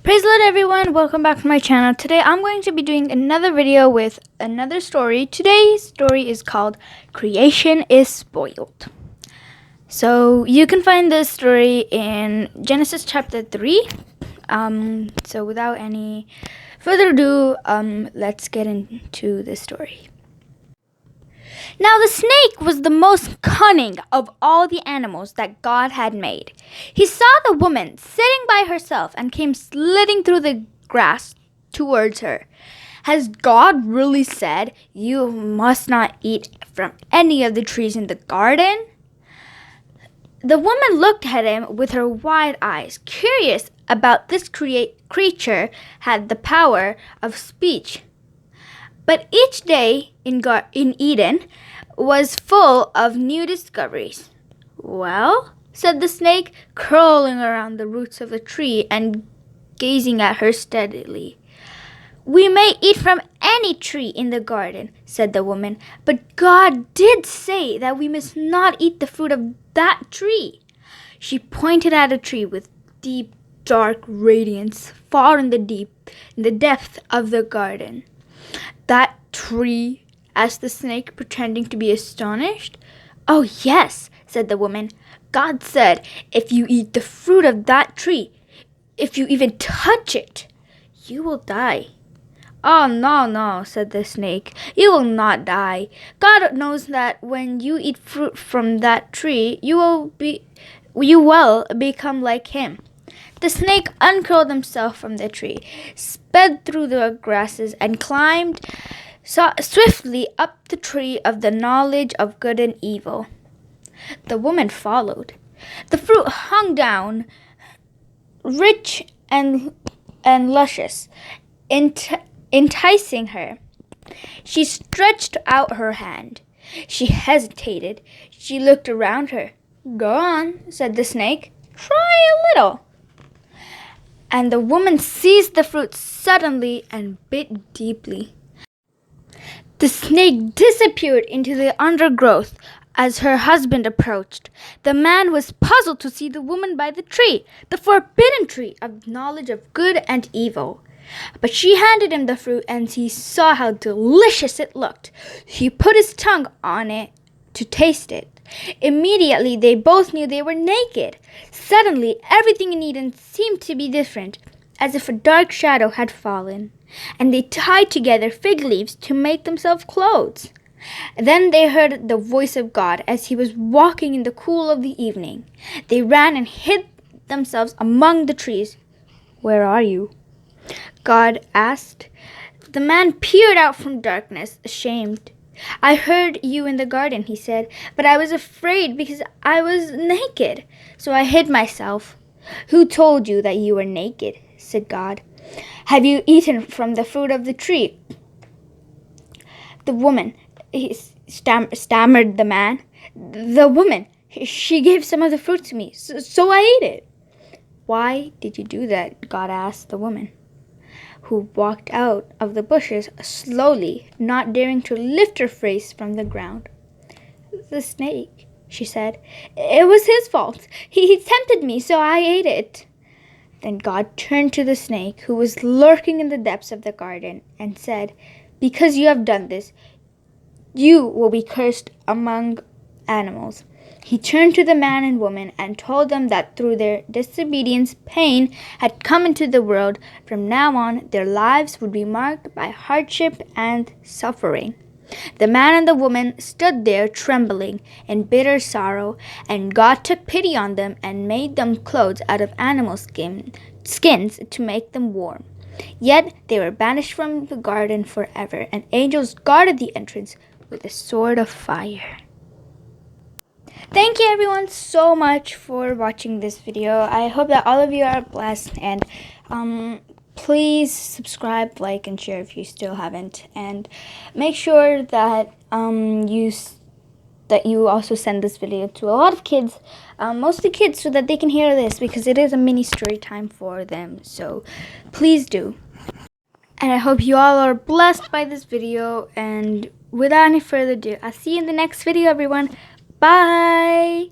Praise the Lord, everyone. Welcome back to my channel. Today I'm going to be doing another video with another story. Today's story is called Creation is Spoiled. So you can find this story in Genesis chapter 3. So without any further ado, let's get into the story. Now the snake was the most cunning of all the animals that God had made. He saw the woman sitting by herself and came slithering through the grass towards her. Has God really said, "You must not eat from any of the trees in the garden"? The woman looked at him with her wide eyes, curious about this creature had the power of speech. But each day in Eden was full of new discoveries. "Well," said the snake, curling around the roots of the tree and gazing at her steadily. "We may eat from any tree in the garden," said the woman, "but God did say that we must not eat the fruit of that tree." She pointed at a tree with deep, dark radiance far in the depth of the garden. "That tree?" asked the snake, pretending to be astonished. "Oh, yes," said the woman. "God said, if you eat the fruit of that tree, if you even touch it, you will die." "Oh, no," said the snake. "You will not die. God knows that when you eat fruit from that tree, you will become like him." The snake uncurled himself from the tree, sped through the grasses, and climbed swiftly up the tree of the knowledge of good and evil. The woman followed. The fruit hung down, rich and luscious, enticing her. She stretched out her hand. She hesitated. She looked around her. "Go on," said the snake. "Try a little." And the woman seized the fruit suddenly and bit deeply. The snake disappeared into the undergrowth as her husband approached. The man was puzzled to see the woman by the tree, the forbidden tree of knowledge of good and evil. But she handed him the fruit, and he saw how delicious it looked. He put his tongue on it to taste it. Immediately they both knew they were naked. Suddenly everything in Eden seemed to be different, as if a dark shadow had fallen, and they tied together fig leaves to make themselves clothes. Then they heard the voice of God as he was walking in the cool of the evening. They ran and hid themselves among the trees. "Where are you?" God asked. The man peered out from darkness, ashamed. "I heard you in the garden," he said, "but I was afraid because I was naked, so I hid myself." "Who told you that you were naked?" said God. "Have you eaten from the fruit of the tree?" "The woman," stammered the man. "The woman, she gave some of the fruit to me, so I ate it." "Why did you do that?" God asked the woman, who walked out of the bushes slowly, not daring to lift her face from the ground. "The snake," she said. "It was his fault. He tempted me, so I ate it." Then God turned to the snake, who was lurking in the depths of the garden, and said, "Because you have done this, you will be cursed among animals." He turned to the man and woman and told them that through their disobedience, pain had come into the world. From now on, their lives would be marked by hardship and suffering. The man and the woman stood there trembling in bitter sorrow, and God took pity on them and made them clothes out of animal skins to make them warm. Yet they were banished from the garden forever, and angels guarded the entrance with a sword of fire. Thank you everyone so much for watching this video. I hope that all of you are blessed, and please subscribe, like, and share if you still haven't, and make sure that you also send this video to a lot of kids, mostly kids, so that they can hear this, because it is a mini story time for them. So please do. And I hope you all are blessed by this video, and without any further ado, I'll see you in the next video, everyone. Bye!